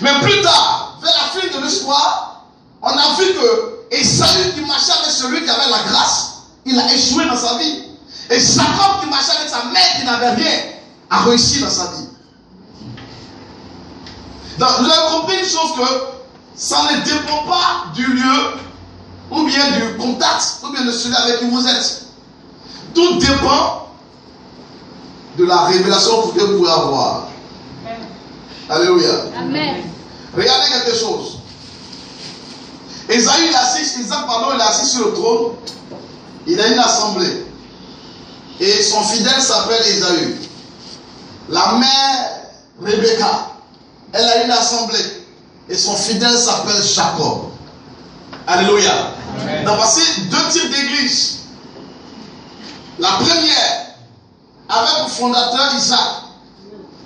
Mais plus tard, vers la fin de l'histoire, on a vu que Esaü qui marchait avec celui qui avait la grâce, il a échoué dans sa vie. Et Jacob qui marchait avec sa mère qui n'avait rien, a réussi dans sa vie. Donc, vous avez compris une chose que ça ne dépend pas du lieu, ou bien du contact, ou bien de celui avec qui vous êtes. Tout dépend de la révélation que vous pouvez avoir. Alléluia. Amen. Regardez quelque chose. Isaac il est assis sur le trône. Il a une assemblée. Et son fidèle s'appelle Ésaü. La mère Rebecca, elle a une assemblée. Et son fidèle s'appelle Jacob. Alléluia. Amen. Donc voici deux types d'églises. La première, avec pour fondateur Isaac.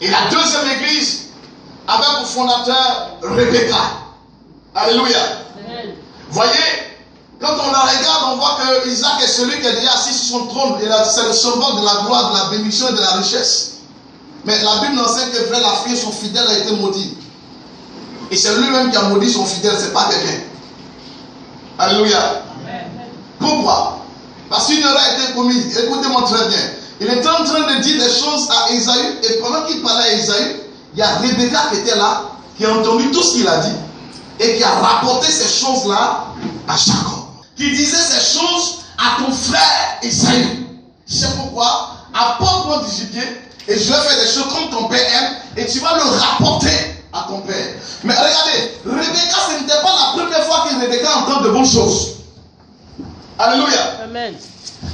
Et la deuxième église, avec pour fondateur Rebecca. Alléluia. Amen. Voyez, quand on la regarde, on voit que Isaac est celui qui est déjà assis sur son trône. Et c'est le symbole de la gloire, de la bénédiction et de la richesse. Mais la Bible enseigne que frère, la fille, son fidèle a été maudit. Et c'est lui-même qui a maudit son fidèle, c'est pas quelqu'un. Alléluia. Amen. Pourquoi? Parce qu'une erreur a été commise. Écoutez-moi très bien. Il était en train de dire des choses à Ésaü. Et pendant qu'il parlait à Ésaü, il y a Rebecca qui était là, qui a entendu tout ce qu'il a dit. Et qui a rapporté ces choses-là à Jacob. Qui disait ces choses à ton frère Ésaü. C'est pourquoi, apporte-moi du gibier et je vais faire des choses comme ton père aime et tu vas le rapporter à ton père. Mais regardez, Rebecca, ce n'était pas la première fois que Rebecca entend de bonnes choses. Alléluia. Amen.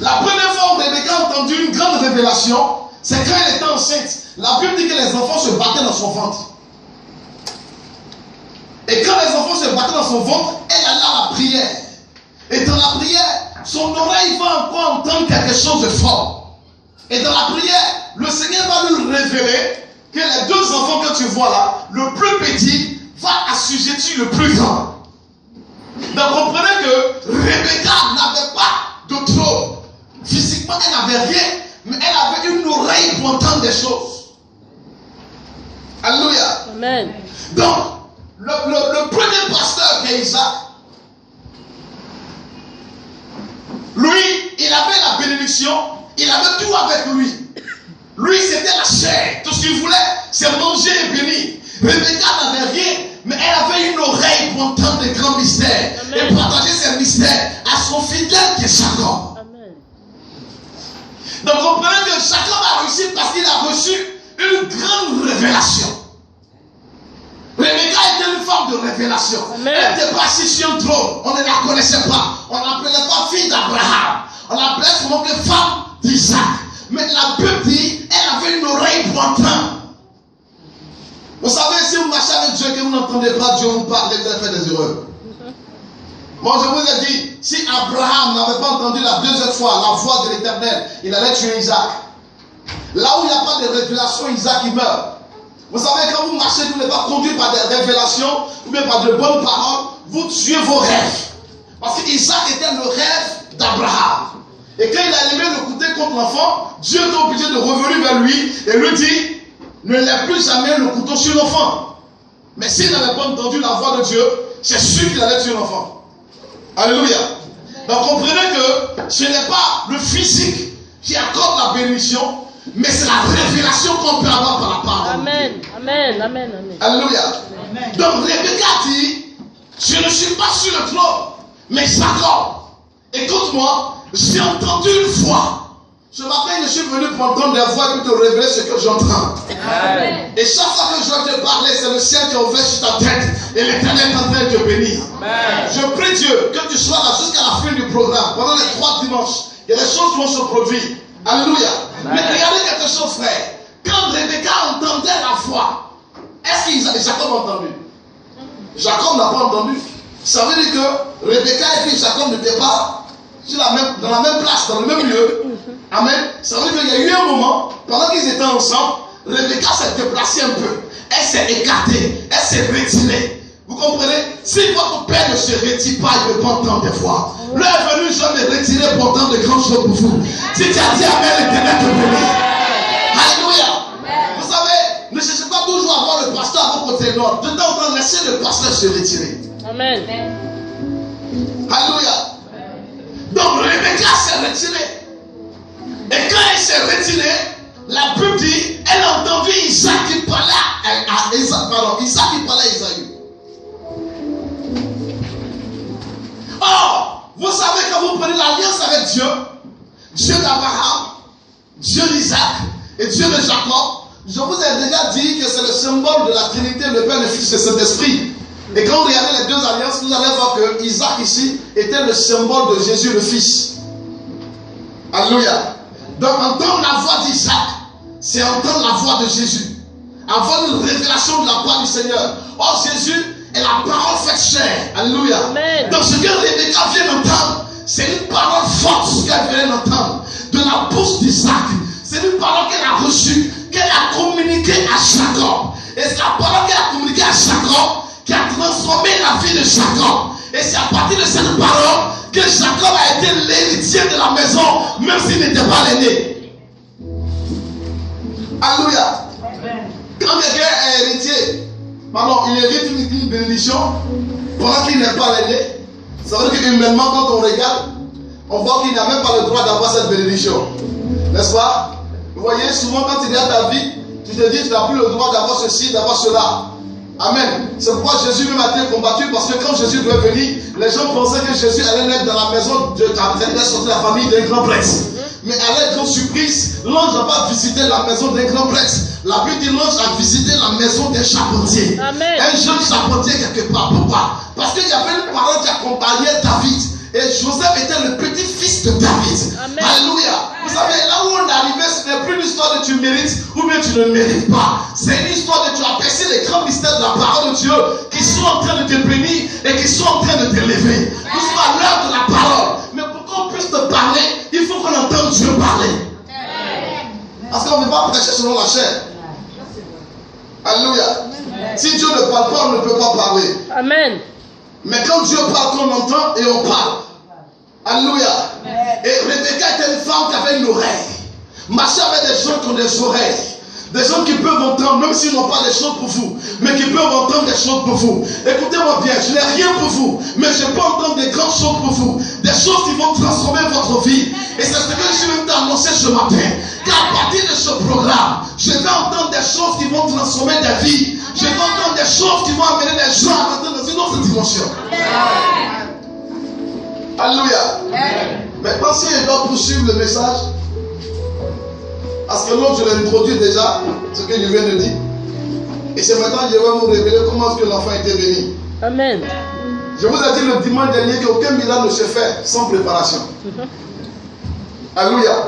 La première fois où Rebecca a entendu une grande révélation, c'est quand elle était enceinte. La Bible dit que les enfants se battaient dans son ventre. Et quand les enfants se battaient dans son ventre, elle allait à la prière. Et dans la prière, son oreille va encore entendre quelque chose de fort. Et dans la prière, le Seigneur va lui révéler que les deux enfants que tu vois là, le plus petit va assujettir le plus grand. Donc comprenez que Rebecca n'avait pas de trône. Physiquement, elle n'avait rien, mais elle avait une oreille pour entendre des choses. Alléluia. Amen. Donc, le premier pasteur qui est Isaac, lui, il avait la bénédiction, il avait tout avec lui. Lui, c'était la chair. Tout ce qu'il voulait, c'est manger et bénir. Rebecca n'avait rien, mais elle avait une oreille pour entendre des grands mystères. Amen. Et partager ces mystères à son fidèle qui est Jacob. Amen. Donc, comprenez que Jacob a réussi parce qu'il a reçu une grande révélation. Rebecca était une femme de révélation. Amen. Elle n'était pas assise sur un trône. On ne la connaissait pas. On ne l'appelait pas fille d'Abraham. On l'appelait seulement que femme d'Isaac. Mais la Bible dit, elle avait une oreille pour entendre. Vous savez, si vous marchez avec Dieu et que vous n'entendez pas Dieu vous parle, vous avez fait des erreurs. Moi, je vous ai dit, si Abraham n'avait pas entendu la deuxième fois la voix de l'Éternel, il allait tuer Isaac. Là où il n'y a pas de révélation, Isaac il meurt. Vous savez, quand vous marchez, vous n'êtes pas conduit par des révélations ou bien par de bonnes paroles, vous tuez vos rêves. Parce qu'Isaac était le rêve d'Abraham. Et quand il a allumé le couteau contre l'enfant, Dieu est obligé de revenir vers lui et lui dit, ne lève plus jamais le couteau sur l'enfant. Mais s'il n'avait pas entendu la voix de Dieu, c'est sûr qu'il allait tuer l'enfant. Alléluia. Donc comprenez que ce n'est pas le physique qui accorde la bénédiction, mais c'est la révélation qu'on peut avoir par la parole. Amen. Amen. Amen. Amen. Alléluia. Amen. Donc Rebecca dit, je ne suis pas sur le trône, mais Jacob. Écoute-moi, j'ai entendu une voix. Ce matin, je suis venu pour entendre des voix et te révéler ce que j'entends. Amen. Et chaque fois que je vais te parler, c'est le ciel qui est ouvert sur ta tête et l'Éternel est en train de te bénir. Amen. Je prie Dieu que tu sois là jusqu'à la fin du programme, pendant les 3 dimanches. Il y a des choses qui vont se produire. Alléluia. Amen. Mais regardez quelque chose, frère. Quand Rebecca entendait la voix, est-ce que Jacob a entendu? Jacob n'a pas entendu. Ça veut dire que Rebecca et puis Jacob n'étaient pas dans la même place, dans le même lieu. Amen. Ça veut dire qu'il y a eu un moment, pendant qu'ils étaient ensemble, Rebecca s'est déplacée un peu. Elle s'est écartée, elle s'est retirée. Vous comprenez? Si votre père ne se retire pas, il ne peut pas entendre des voix. L'heure est venue, je vais me retirer pour entendre de grandes choses pour vous. Si tu as dit Amen, l'Éternel te bénit. Alléluia. Vous savez, ne cherchez pas toujours à voir le pasteur à vos côtés, non. De temps en temps, laissez le pasteur se retirer. Amen. Alléluia. Donc Rebecca s'est retirée. Et quand elle s'est retirée, la Bible dit, elle a entendu Isaac qui parlait à Isaac, Isaac qui parlait à Isaïe. Or, vous savez quand vous prenez l'alliance avec Dieu, Dieu d'Abraham, Dieu d'Isaac et Dieu de Jacob, je vous ai déjà dit que c'est le symbole de la Trinité, le Père, le Fils et le Saint-Esprit. Et quand vous regardez les deux alliances, vous allez voir que Isaac ici était le symbole de Jésus le Fils. Alléluia. Donc entendre la voix d'Isaac, c'est entendre la voix de Jésus. Avoir une révélation de la part du Seigneur. Or Jésus est la parole faite chair. Alléluia. Amen. Donc ce que Rebecca vient d'entendre, c'est une parole forte qu'elle vient d'entendre de la bouche d'Isaac. C'est une parole qu'elle a reçue, qu'elle a communiquée à Jacob. Et c'est la parole qu'elle a communiquée à Jacob qui a transformé la vie de Jacob. Et c'est à partir de cette parole que Jacob a été l'héritier de la maison, même s'il n'était pas l'aîné. Alléluia. Quand quelqu'un est héritier, il hérite une bénédiction pendant qu'il n'est pas l'aîné. Ça veut dire qu'humainement, quand on regarde, on voit qu'il n'a même pas le droit d'avoir cette bénédiction. N'est-ce pas? Vous voyez, souvent quand tu regardes ta vie, tu te dis que tu n'as plus le droit d'avoir ceci, d'avoir cela. Amen. C'est pourquoi Jésus même a été combattu, parce que quand Jésus devait venir, les gens pensaient que Jésus allait naître dans la maison de la famille d'un grand prêtre. Mais à leur grande surprise, l'ange n'a pas visité la maison d'un grand prêtre. La Bible dit l'ange a visité la maison d'un charpentier. Amen. Un jeune charpentier quelque part. Pourquoi? Parce qu'il y avait une parole qui accompagnait David. Et Joseph était le petit-fils de David. Amen. Alléluia. Vous savez, là où on est arrivé, ce n'est plus une histoire de tu mérites ou bien tu ne mérites pas. C'est une histoire de tu as percé les grands mystères de la parole de Dieu qui sont en train de te bénir et qui sont en train de t'élever. Nous sommes à l'heure de la parole. Mais pour qu'on puisse te parler, il faut qu'on entende Dieu parler. Parce qu'on ne peut pas prêcher selon la chair. Alléluia. Si Dieu ne parle pas, on ne peut pas parler. Amen. Mais quand Dieu parle, on entend et on parle. Alléluia. Et Rebecca était une femme qui avait une oreille. Marcher avec des gens qui ont des oreilles. Des gens qui peuvent entendre, même s'ils n'ont pas des choses pour vous, mais qui peuvent entendre des choses pour vous. Écoutez-moi bien, je n'ai rien pour vous, mais je peux entendre des grandes choses pour vous. Des choses qui vont transformer votre vie. Et c'est ce que je suis même annoncé ce matin. Qu'à partir de ce programme, je vais entendre des choses qui vont transformer des vies. Je vais entendre des choses qui vont amener les gens à rentrer dans une autre dimension. Alléluia. Maintenant, si je dois poursuivre le message, parce que l'autre, je l'ai introduit déjà, ce que je viens de dire. Et c'est maintenant que je vais vous révéler comment est-ce que l'enfant était béni. Amen. Je vous ai dit le dimanche dernier qu'aucun miracle ne se fait sans préparation. Alléluia.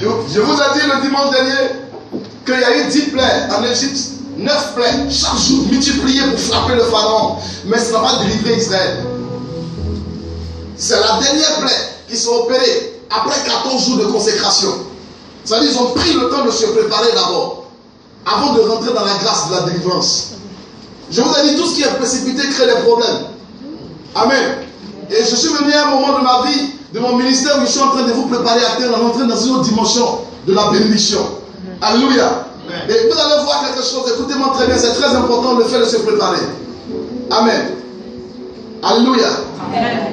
Je vous ai dit le dimanche dernier qu'il y a eu 10 plaies en Égypte, 9 plaies chaque jour multipliées pour frapper le pharaon. Mais ça n'a pas délivré Israël. C'est la dernière plaie qui s'est opérée après 14 jours de consécration. C'est-à-dire qu'ils ont pris le temps de se préparer d'abord, avant de rentrer dans la grâce de la délivrance. Je vous ai dit, tout ce qui est précipité crée des problèmes. Amen. Et je suis venu à un moment de ma vie, de mon ministère, où je suis en train de vous préparer à terre, à rentrer dans une autre dimension de la bénédiction. Alléluia. Et vous allez voir quelque chose, écoutez-moi très bien, c'est très important le fait de se préparer. Amen. Alléluia.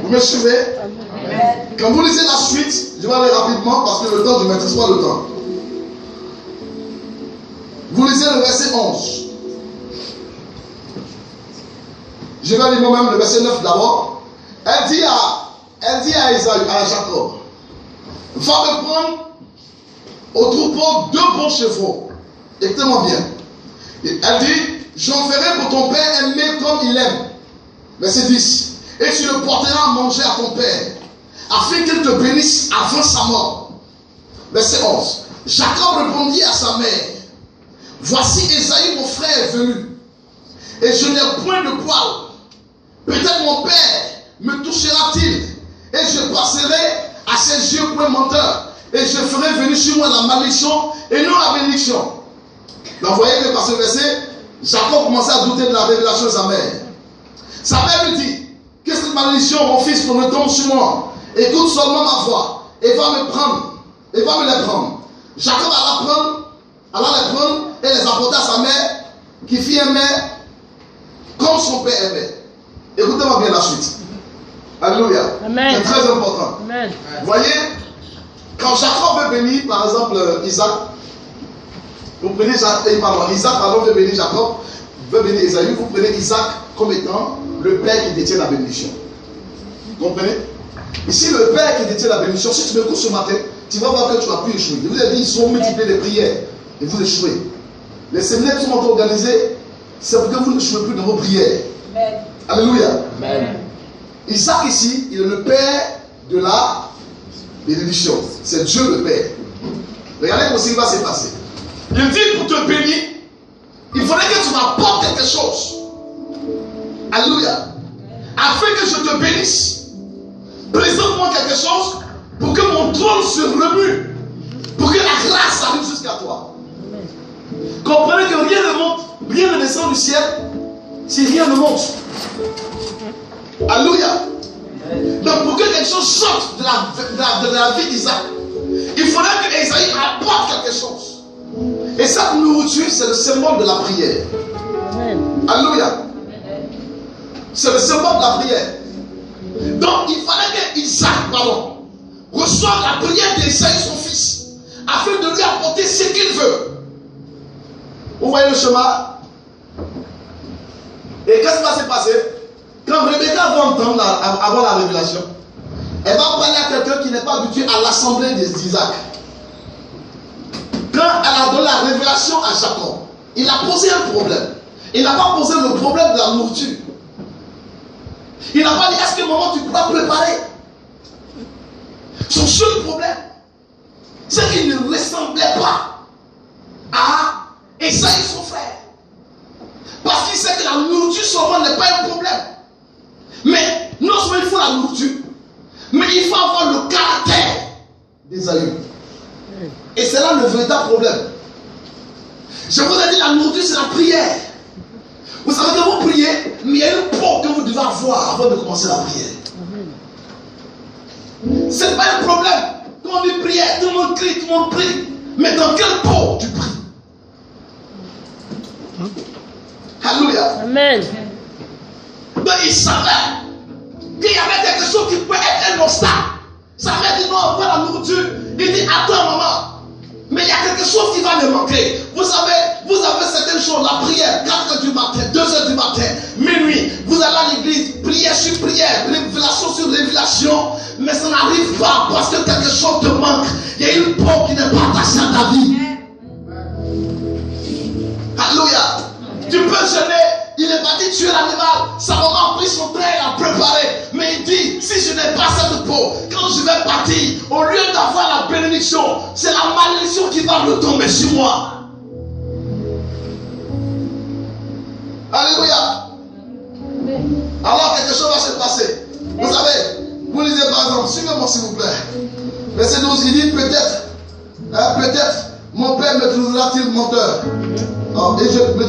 Vous me suivez? Quand vous lisez la suite, je vais aller rapidement parce que le temps, je ne maîtrise pas le temps. Vous lisez le verset 11. Je vais lire moi-même le verset 9 d'abord. Elle dit à Isaïe, à Jacob, va me prendre au troupeau 2 bons chevaux. Écoutez-moi bien. Elle dit, j'en ferai pour ton père aimé comme il aime. Verset 10. Et tu le porteras à manger à ton père, afin qu'il te bénisse avant sa mort. Verset 11. Jacob répondit à sa mère, voici Esaü mon frère est venu, et je n'ai point de poil. Peut-être mon père me touchera-t-il, et je passerai à ses yeux pour un menteur, et je ferai venir sur moi la malédiction et non la bénédiction. Donc vous voyez que par ce verset, Jacob commençait à douter de la révélation de sa mère. Sa mère lui dit, qu'est-ce que cette malédiction, mon fils, qu'on ne tombe sur moi? Écoute seulement ma voix, et va me prendre, et va me les prendre. Jacob alla les prendre, et les apporter à sa mère. qui fit aimer comme son père aimait. Écoutez-moi bien la suite. Alléluia. C'est très important. Amen. Vous voyez, quand Jacob veut bénir, par exemple, Isaac, vous prenez Isaac, veut bénir Jacob, veut bénir Esaü, vous prenez Isaac comme étant le père qui détient la bénédiction. Vous comprenez? Ici, le père qui détient la bénédiction, si tu me couches ce matin, tu vas voir que tu vas plus échouer. Je vous ai dit, ils sont multipliés les prières et vous échouez. Les séminaires qui sont organisés, c'est pour que vous n'échouez plus dans vos prières. Amen. Alléluia. Amen. Isaac ici, il est le père de la bénédiction. C'est Dieu le père. Regardez comment il va se passer. Il dit pour te bénir, il faudrait que tu m'apportes quelque chose. Alléluia. Afin que je te bénisse. Présente-moi quelque chose pour que mon trône se remue. Pour que la grâce arrive jusqu'à toi. Comprenez que rien ne monte, rien ne descend du ciel si rien ne monte. Alléluia. Donc pour que quelque chose sorte de la vie d'Isaac, il faudrait que Esaü apporte quelque chose. Et cette nourriture, c'est le symbole de la prière. Alléluia. C'est le symbole de la prière. Donc il fallait que Isaac, reçoive la prière d'Esaü, son fils, afin de lui apporter ce qu'il veut. Vous voyez le chemin? Et qu'est-ce qui va se passer? Quand Rebecca va entendre avant la révélation, elle va parler à quelqu'un qui n'est pas habitué à l'assemblée d'Isaac. Quand elle a donné la révélation à Jacob, il a posé un problème. Il n'a pas posé le problème de la nourriture. Il n'a pas dit, est-ce que maman tu pourras préparer? Son seul problème, c'est qu'il ne ressemblait pas à Esaü, son frère. Parce qu'il sait que la nourriture seulement n'est pas un problème. Mais non seulement il faut la nourriture, mais il faut avoir le caractère d'Esaü. Et c'est là le véritable problème. Je vous ai dit, la nourriture, c'est la prière. Vous savez que vous priez, mais il y a une porte que vous devez avoir avant de commencer la prière. Ce n'est pas un problème. Tout le monde dit prière, tout le monde crie, tout le monde prie. Mais dans quelle porte tu pries? Alléluia. Amen. Donc il savait qu'il y avait quelque chose qui pouvait être un obstacle. Sa mère dit non, on va la nourriture. Il dit attends maman. Mais il y a quelque chose qui va me manquer. Vous avez certaines choses, la prière, 4 heures du matin, 2 heures du matin, minuit. Vous allez à l'église, prière sur prière, révélation sur révélation. Mais ça n'arrive pas parce que quelque chose te manque. Il y a une porte qui n'est pas attachée à ta vie. Alléluia. Tu peux jeûner. Il est parti tuer l'animal. Sa maman a pris son train et l'a préparé. Mais il dit, si je n'ai pas cette peau, quand je vais partir, au lieu d'avoir la bénédiction, c'est la malédiction qui va retomber sur moi. Alléluia. Alors quelque chose va se passer. Vous savez, vous lisez par exemple, suivez-moi s'il vous plaît. Verset 12, il dit peut-être, mon père me trouvera-t-il menteur. Et me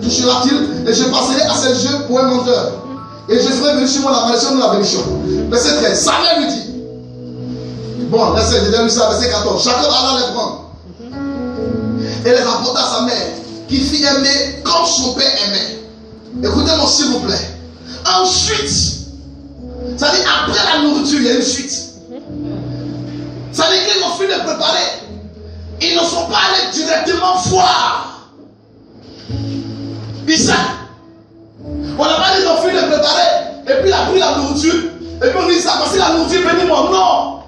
touchera-t-il et je passerai à ses yeux pour un menteur. Et je ferai venir sur moi la malédiction de la bénédiction. Verset 13, sa mère lui dit. Bon, j'ai déjà lu ça, verset 14. Jacob alla les prendre et les rapporta à sa mère, qui fit aimer comme son père aimait. Écoutez-moi s'il vous plaît. Ensuite, ça dit après la nourriture, il y a une suite. Ça dit qu'ils ont fini de préparer. Ils ne sont pas allés directement voir Isaac. On n'a pas dit qu'ils ont fini de préparer. Et puis il a pris la nourriture. Et puis on dit ça, parce que la nourriture, bénis-moi. Non.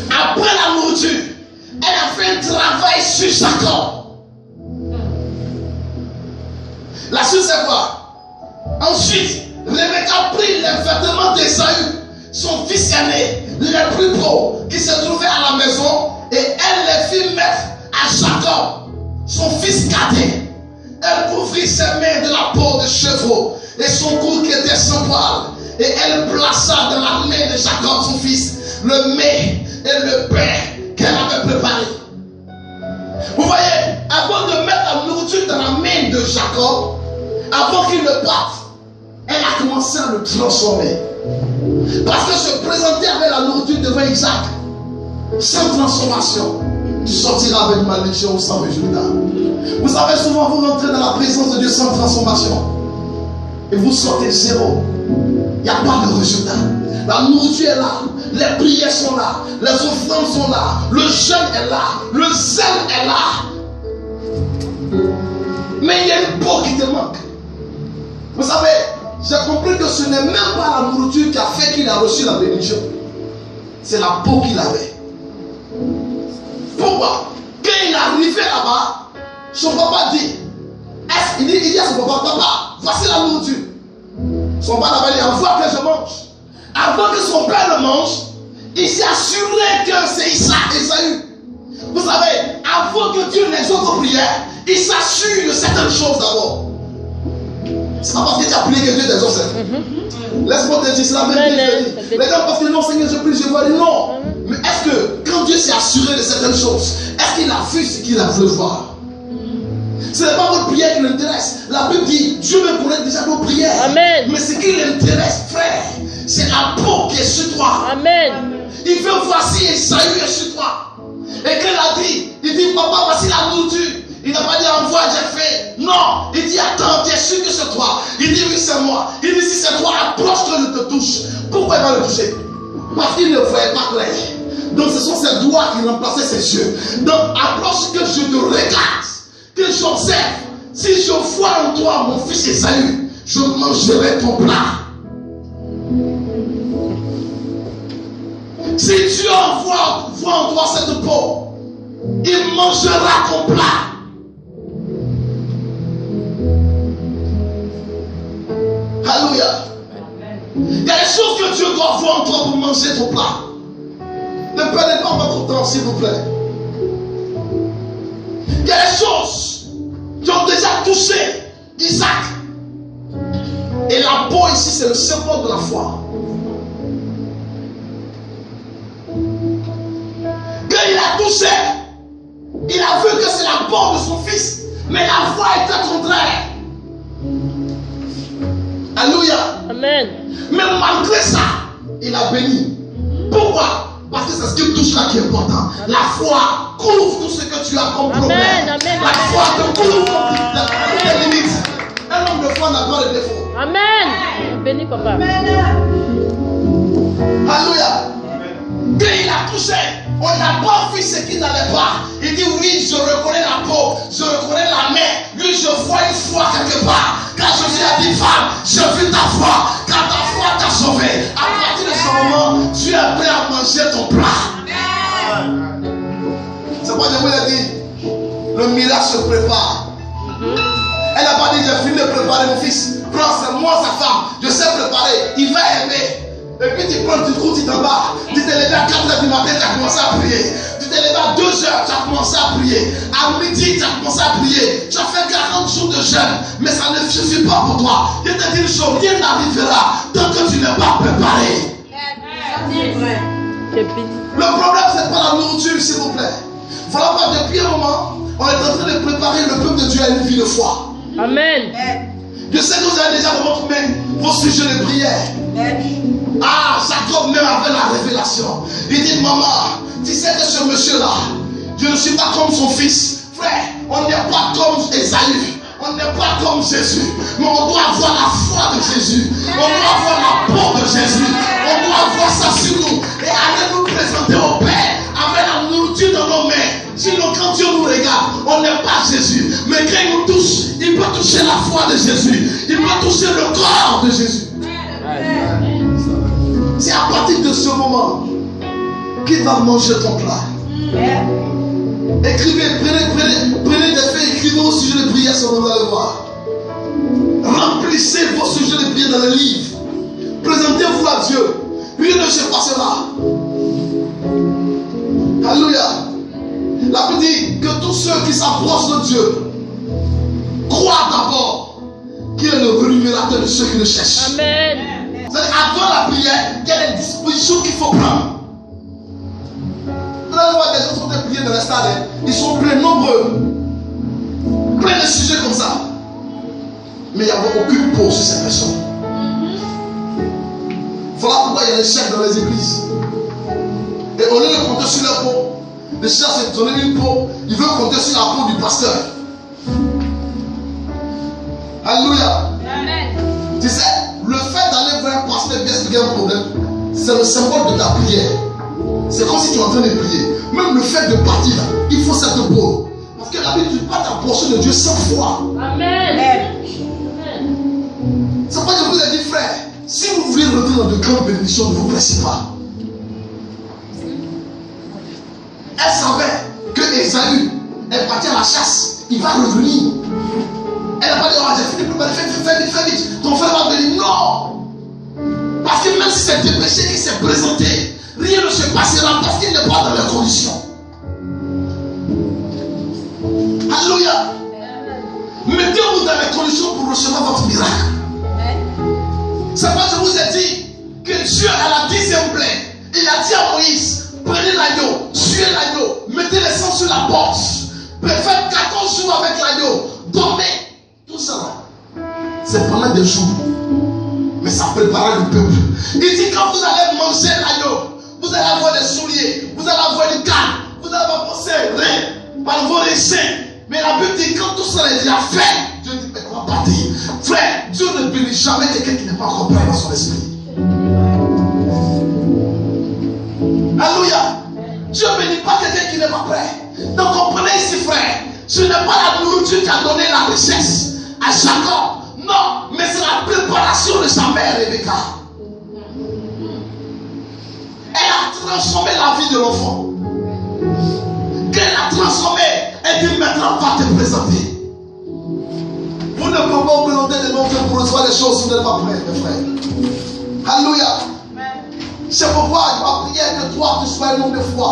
Après la nourriture, elle a fait un travail sur Jacob. La suite c'est quoi? Ensuite, Rebecca prit les vêtements d'Esaü, son fils aîné, les plus beaux, qui se trouvaient à la maison, et elle les fit mettre à Jacob, son fils cadet. Elle couvrit ses mains de la peau de chevreau et son cou qui était sans poil. Et elle plaça dans la main de Jacob, son fils, le mets et le pain qu'elle avait préparé. Vous voyez, avant de mettre la nourriture dans la main de Jacob, avant qu'il ne parte, elle a commencé à le transformer. Parce que se présenter avec la nourriture devant Isaac, sans transformation, tu sortiras avec malédiction ou sans résultat. Vous savez, souvent vous rentrez dans la présence de Dieu sans transformation. Et vous sortez zéro. Il n'y a pas de résultat. La nourriture est là. Les prières sont là. Les offrandes sont là. Le jeûne est là. Le zèle est là. Mais il y a une peau qui te manque. Vous savez, j'ai compris que ce n'est même pas la nourriture qui a fait qu'il a reçu la bénédiction. C'est la peau qu'il avait. Pourquoi? Quand il est arrivé là-bas, son papa dit, il dit à son papa, papa, voici la nourriture. Son père avait dit, avant que je mange. Avant que son père le mange, il s'est assuré que c'est Esaü. Vous savez, avant que Dieu n'exauce vos prières, il s'assure de certaines choses d'abord. C'est pas parce que tu as prié que Dieu t'exauce. Laisse-moi te dire, c'est la même chose. Les gens pensent que non, Seigneur, je prie, je vois. Non. Mais est-ce que quand Dieu s'est assuré de certaines choses, est-ce qu'il a vu ce qu'il a voulu voir? Ce n'est pas votre prière qui l'intéresse. La Bible dit, Dieu me connaît déjà vos prières. Amen. Mais ce qui l'intéresse, frère, c'est la peau qui est sur toi. Amen. Il veut voir si Esaü est sur toi. Et qu'il a dit, il dit, papa, voici la nourriture. Il n'a pas dit, envoie, j'ai fait. Non, il dit, attends, tu es sûr que c'est toi? Il dit, oui, c'est moi. Il dit, si c'est toi, approche que je te touche. Pourquoi il va le toucher? Parce qu'il ne voyait pas clair. Donc ce sont ses doigts qui remplaçaient ses yeux. Donc approche que je te regarde, que j'observe. Si je vois en toi mon fils Esaü, je mangerai ton plat. Si Dieu voit en toi cette peau, il mangera ton plat. Alléluia. Il y a des choses que Dieu doit voir en toi pour manger ton plat. Ne perdez pas votre temps, s'il vous plaît. Il y a des choses qui ont déjà touché Isaac. Et la peau ici, c'est le symbole de la foi. Quand il a touché, il a vu que c'est la peau de son fils. Mais la foi était contraire. Alléluia. Amen. Mais malgré ça, il a béni. Pourquoi? Parce que c'est ce qui touche là qui est important. La foi couvre tout ce que tu as comme problème. La foi te couvre tes limites. Un homme de foi n'a pas de défaut. Amen. Béni papa. Alléluia. Quand il a touché, on n'a pas vu ce qui n'allait pas. Il dit oui, je reconnais la peau, je reconnais la main. Oui, je vois une foi quelque part. Quand Jésus a dit femme, j'ai vu ta foi. Quand ta foi t'a sauvé, à partir de ce moment, tu es prêt à manger ton plat. C'est pourquoi Dieu a dit, le miracle se prépare. Elle n'a pas dit, j'ai fini de préparer mon fils. Prends, c'est moi sa femme. Je sais préparer. Il va aimer. Et puis tu prends du coup, tu t'en vas. Tu t'es levé à 4h du matin, tu as commencé à prier. Tu t'es levé à 2h, tu as commencé à prier. À midi, tu as commencé à prier. Tu as fait 40 jours de jeûne. Mais ça ne suffit pas pour toi. Je te dis une chose, rien n'arrivera tant que tu n'es pas préparé. Le problème, ce n'est pas la nourriture, s'il vous plaît. Voilà pourquoi depuis un moment, on est en train de préparer le peuple de Dieu à une vie de foi. Amen. Je sais que vous avez déjà dans votre main vos sujets de prière. Ah, Jacob même avait la révélation. Il dit, maman, tu sais que ce monsieur-là, je ne suis pas comme son fils. Frère, on n'est pas comme Esaü. On n'est pas comme Jésus. Mais on doit avoir la foi de Jésus. On doit avoir la peau de Jésus. On doit avoir ça sur nous. Et aller nous présenter au Père avec la nourriture dans nos mains. Sinon, quand Dieu nous regarde, on n'est pas Jésus. Mais quand il nous touche, il peut toucher la foi de Jésus. Il peut toucher le corps de Jésus. C'est à partir de ce moment qu'il va manger ton plat. Écrivez, prenez des faits, écrivez vos sujets de prière sur vous allez voir. Remplissez vos sujets de prière dans le livre. Présentez-vous à Dieu. Lui ne se passera. Alléluia. La Bible dit que tous ceux qui s'approchent de Dieu croient d'abord qu'il est le rémunérateur de ceux qui le cherchent. Amen. Avant la prière, il y a des dispositions qu'il faut prendre. Vous allez voir des gens qui sont priés dans les stades, ils sont pleins nombreux. Plein de sujets comme ça. Mais il n'y a aucune peau sur ces personnes. Voilà pourquoi il y a des chefs dans les églises. Et au lieu de compter sur leur peau, Le cherche à se donner une peau. Il veut compter sur la peau du pasteur. Alléluia. Tu sais, le fait d'aller voir un pasteur et expliquer un problème, c'est le symbole de ta prière. C'est comme si tu es en train de prier. Même le fait de partir, il faut cette peau. Parce que la Bible ne dit pas ta portion de Dieu 100 fois. Amen. C'est pourquoi je vous ai dit, frère, si vous voulez rentrer dans de grandes bénédictions, ne vous pressez pas. Elle savait que Esaü est parti à la chasse. Il va revenir. Elle n'a pas dit, oh, j'ai fini de préparer, fais vite. Ton frère va venir. Non. Parce que même si c'est dépêché, il s'est présenté, rien ne se passera parce qu'il n'est pas dans les conditions. Alléluia. Mettez-vous dans les conditions pour recevoir votre miracle. C'est pourquoi je vous ai dit que Dieu à la 10e plaie, il a dit à Moïse, prenez l'agneau, tuez l'agneau, mettez le sang sur la porte, faites 14 jours avec l'agneau, dormez, tout ça là. C'est pendant des jours, mais ça prépara le peuple. Il dit quand vous allez manger l'agneau, vous allez avoir des souliers, vous allez avoir du calme, vous allez avoir pensé rien par vos reins. Mais la Bible dit quand tout ça est déjà fait, Dieu dit mais on va partir. Frère, Dieu ne bénit jamais quelqu'un qui n'est pas encore prêt dans son esprit. Alléluia. Dieu ne bénit pas quelqu'un qui n'est pas prêt. Donc comprenez ici, frère, ce n'est pas la nourriture qui a donné la richesse à Jacob. Non, mais c'est la préparation de sa mère Rebecca. Elle a transformé la vie de l'enfant. Quand elle a transformé, elle dit maintenant va te présenter. Vous ne pouvez pas vous présenter des noms pour recevoir des choses si vous n'êtes pas prêts, mes frères. Alléluia. C'est pourquoi ma prière que toi tu sois un homme de foi.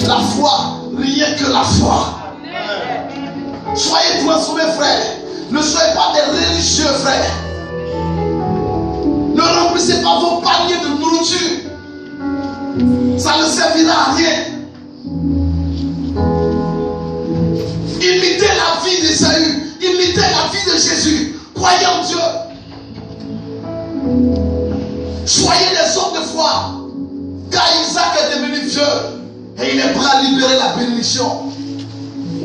La foi, rien que la foi. Soyez transformés, frère. Ne soyez pas des religieux, frère. Ne remplissez pas vos paniers de nourriture. Ça ne servira à rien. Imitez la vie d'Ésaü. Imitez la vie de Jésus. Croyez en Dieu. Soyez des hommes de foi. Car Isaac est devenu vieux. Et il est prêt à libérer la bénédiction.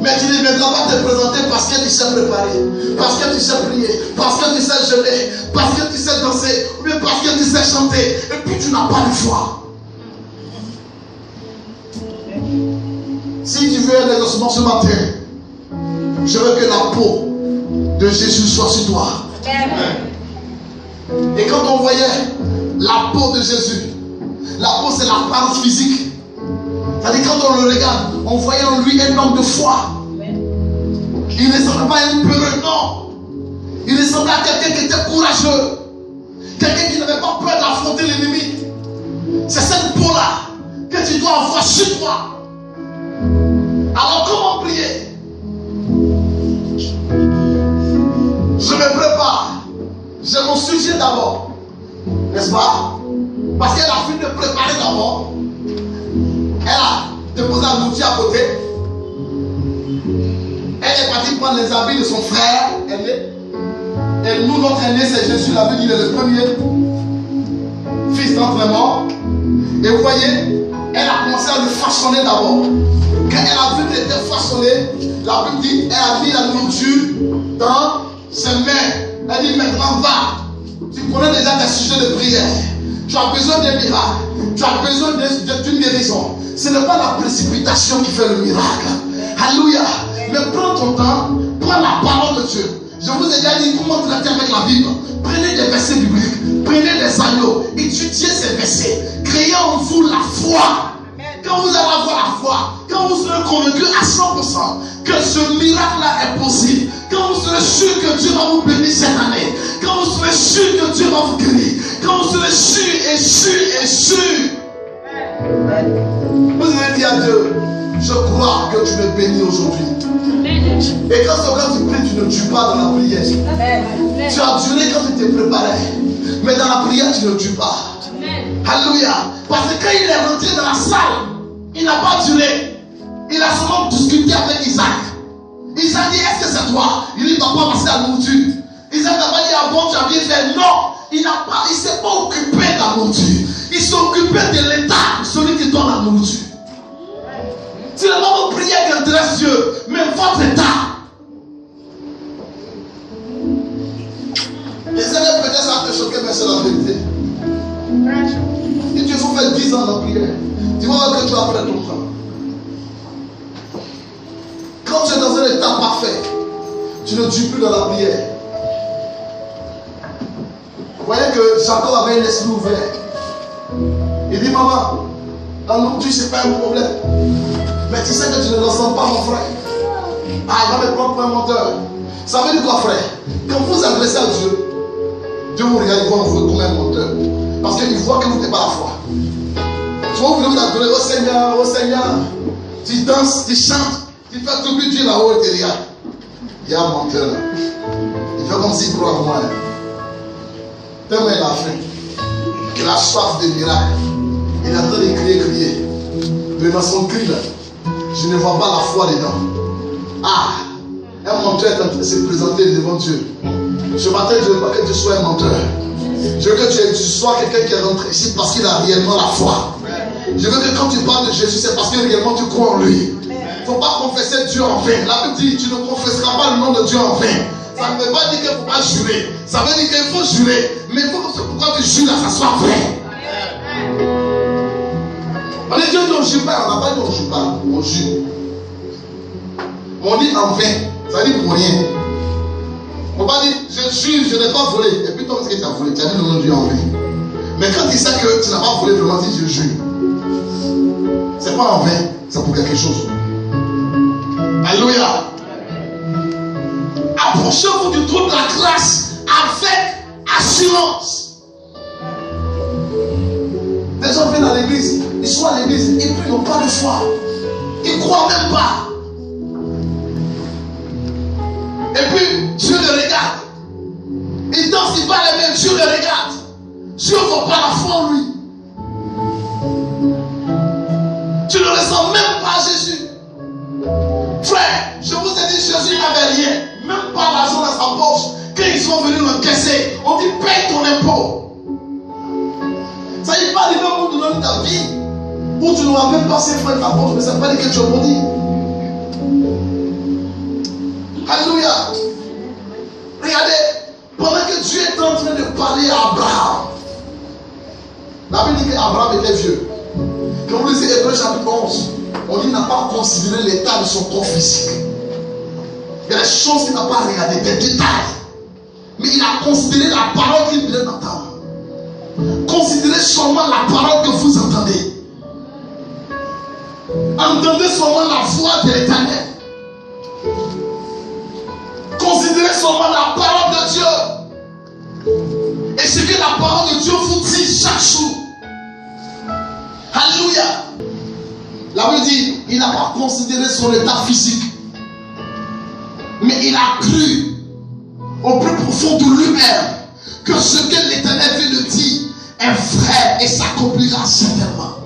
Mais tu ne viendras pas te présenter parce que tu sais préparer. Parce que tu sais prier. Parce que tu sais jeûner. Parce que tu sais danser. Ou bien parce que tu sais chanter. Et puis tu n'as pas de foi. Si tu veux un exaucement ce matin, je veux que la peau de Jésus soit sur toi. Amen. Et quand on voyait la peau de Jésus, la peau c'est l'apparence physique. C'est-à-dire quand on le regarde, on voyait en lui un homme de foi. Il ne ressemblait pas à un peureux, non. Il ressemblait à quelqu'un qui était courageux. Quelqu'un qui n'avait pas peur d'affronter l'ennemi. C'est cette peau-là que tu dois avoir sur toi. Alors comment prier? Je me prépare. J'ai mon sujet d'abord. N'est-ce pas? Parce qu'elle a fini de préparer d'abord. Elle a déposé un outil à côté. Elle est partie prendre les habits de son frère aîné. Et nous, notre aîné, c'est Jésus. La Bible, il est le premier fils d'entraînement. Et vous voyez, elle a commencé à le façonner d'abord. Quand elle a vu qu'il était façonné, la Bible dit, elle a mis la nourriture dans ses mains. Elle dit, maintenant va. Tu connais déjà tes sujets de prière. Tu as besoin d'un miracle. Tu as besoin d'une guérison. Ce n'est pas la précipitation qui fait le miracle. Alléluia. Mais prends ton temps, prends la parole de Dieu. Je vous ai déjà dit comment traiter avec la Bible. Prenez des versets bibliques, prenez des agneaux, étudiez ces versets, créez en vous la foi. Quand vous allez avoir la foi, quand vous serez convaincu à 100% que ce miracle-là est possible, quand vous serez sûr que Dieu va vous bénir cette année, quand vous serez sûr que Dieu va vous guérir, quand vous serez sûr, vous allez dire à Dieu, je crois que tu me bénis aujourd'hui. Et quand tu pries, tu ne tues pas dans la prière. Tu as duré quand tu t'es préparé. Mais dans la prière, tu ne tues pas. Alléluia. Parce que quand il est rentré dans la salle, il n'a pas duré. Il a seulement discuté avec Isaac. Isaac dit, est-ce que c'est toi? Il dit, papa, passer la nourriture. Isaac n'a pas dit, ah bon, tu as bien fait. Non, il ne s'est pas occupé de la nourriture. Il s'est occupé de l'état, celui qui donne la nourriture. Ce n'est pas votre prière qui intéresse Dieu, mais votre état. Les élèves peut-être ça te choquer, mais c'est la vérité. Si tu faut faire 10 ans dans la prière, tu vas voir que tu vas faire ton temps. Quand tu es dans un état parfait, tu ne dures plus dans la prière. Vous voyez que Jacob avait un esprit ouvert. Il dit, maman, dans nous, tu sais pas un problème. Mais tu sais que tu ne ressembles pas mon frère. Ah, il va me prendre pour un menteur. Ça veut dire quoi, frère? Quand vous adressez à Dieu, Dieu vous regarde, il voit vous comme un menteur. Parce qu'il voit que vous n'êtes pas la foi. Tu vois, vous voulez vous adorer au Seigneur. Tu danses, tu chantes, tu fais tout, puis Dieu là-haut et te regarde. Il y a un menteur là. Il fait comme s'il croit en moi. Tellement il a faim. Il a soif de miracles. Il est en train de crier. Mais dans son cri là, je ne vois pas la foi dedans. Ah, un menteur est en train de se présenter devant Dieu. Ce matin, je ne veux pas que tu sois un menteur. Je veux que tu sois quelqu'un qui est rentré ici parce qu'il a réellement la foi. Je veux que quand tu parles de Jésus, c'est parce que réellement tu crois en lui. Il ne faut pas confesser Dieu en vain. La Bible dit, tu ne confesseras pas le nom de Dieu en vain. Ça ne veut pas dire qu'il ne faut pas jurer. Ça veut dire qu'il faut jurer. Mais il faut que pourquoi tu jures, ça soit vrai. On dit Dieu, on ne jure pas. On n'a pas dit on ne jure pas. On jure. On dit en vain. Ça dit pour rien. On ne peut pas dire, je jure, je n'ai pas volé. Et puis toi, qu'est-ce que tu as volé? Tu as dit le nom de Dieu en vain. Mais quand il sait que tu n'as pas volé, vraiment, dis je jure. Ce n'est pas en vain, c'est pour quelque chose. Alléluia. Approchez-vous du trône de la grâce avec assurance. Des gens viennent à l'église, ils sont à l'église, et puis ils n'ont pas de foi. Ils ne croient même pas. Et puis Dieu le regarde. Il danse, il parle, mais Dieu le regarde. Dieu ne voit pas la foi en lui. Tu ne ressens même pas Jésus. Frère, je vous ai dit, Jésus n'avait rien. Même pas l'argent dans sa poche. Quand ils sont venus l'encaisser, on dit paye ton impôt. Ça n'est pas arrivé au bout de ta vie où tu n'auras même pas ses frais de ta poche, mais ça ne veut pas dire que tu es maudit. Alléluia. Regardez, pendant que Dieu est en train de parler à Abraham, la Bible dit qu'Abraham était vieux. Quand vous lisez Hébreux chapitre 11, on dit qu'il n'a pas considéré l'état de son corps physique. Il y a des choses qu'il n'a pas regardées, des détails. Mais il a considéré la parole qu'il vient d'entendre. Considérez seulement la parole que vous entendez. Entendez seulement la voix de l'Éternel. Considérez seulement la parole de Dieu. Et ce que la parole de Dieu vous dit chaque jour. Alléluia. La Bible dit, il n'a pas considéré son état physique. Mais il a cru au plus profond de lui-même que ce que l'Éternel vient de dire est vrai et s'accomplira certainement.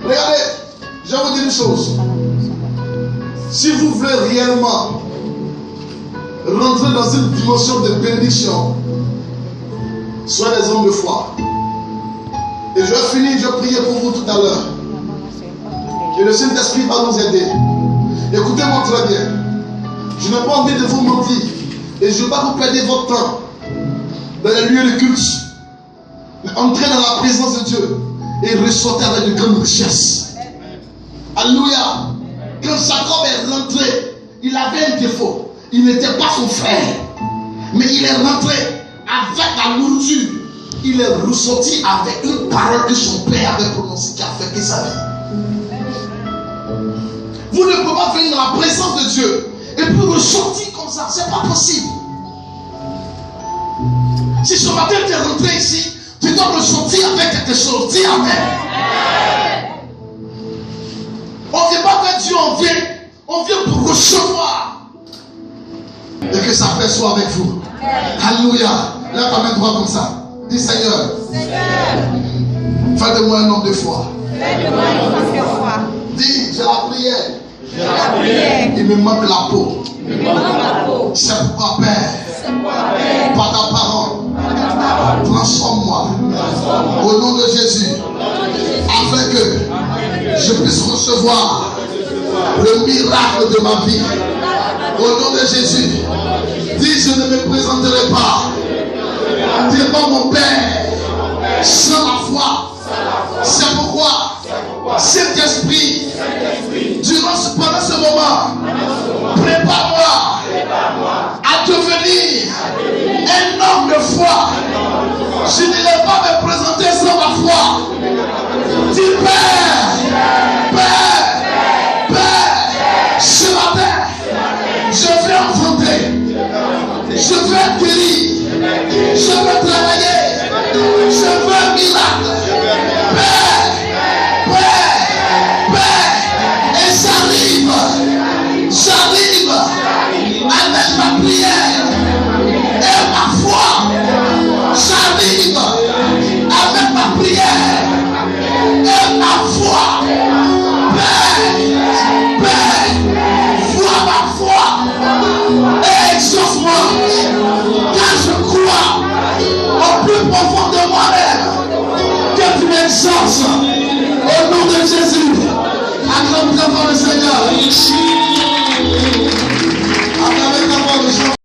Regardez, je vais vous dire une chose. Si vous voulez réellement rentrer dans une dimension de bénédiction, soyez des hommes de foi. Et je vais finir, je vais prier pour vous tout à l'heure. Et le Saint-Esprit va nous aider. Écoutez-moi très bien. Je n'ai pas envie de vous mentir. Et je ne veux pas que vous perdiez votre temps dans les lieux de culte. Mais entrez dans la présence de Dieu et ressortez avec une grande richesse. Alléluia. Quand Jacob est rentré, il avait un défaut. Il n'était pas son frère. Mais il est rentré avec la nourriture. Il est ressorti avec une parole que son père avait prononcée qui a affecté sa vie. Vous ne pouvez pas venir dans la présence de Dieu et puis ressortir comme ça. Ce n'est pas possible. Si ce matin tu es rentré ici, tu dois ressortir avec quelque chose. Dis Amen. On ne vient pas faire Dieu, on vient pour recevoir. Et que ça fait soit avec vous. Alléluia. Lève ta main droite comme ça. Dis Seigneur, fais de moi un homme de foi. Dis, j'ai la prière. Il me manque la peau. C'est pourquoi Père, par ta parole, transforme-moi au nom de Jésus, afin que je puisse recevoir le miracle de ma vie. Au nom de Jésus, dis, je ne me présenterai pas devant mon Père sans la foi. C'est pourquoi Saint-Esprit, pendant ce moment, prépare-moi à devenir un homme de foi. Je ne vais pas me présenter sans la foi. Dis, Père, ce matin, je vais enfanter, je vais guérir, je vais travailler, je veux un miracle. Père, et j'arrive avec ma prière et ma foi. J'arrive avec ma prière et ma foi. Père, vois ma foi et exauce-moi, car je crois au plus profond de moi-même que tu m'exauces. Au nom de Jésus, acclame très fort le Seigneur.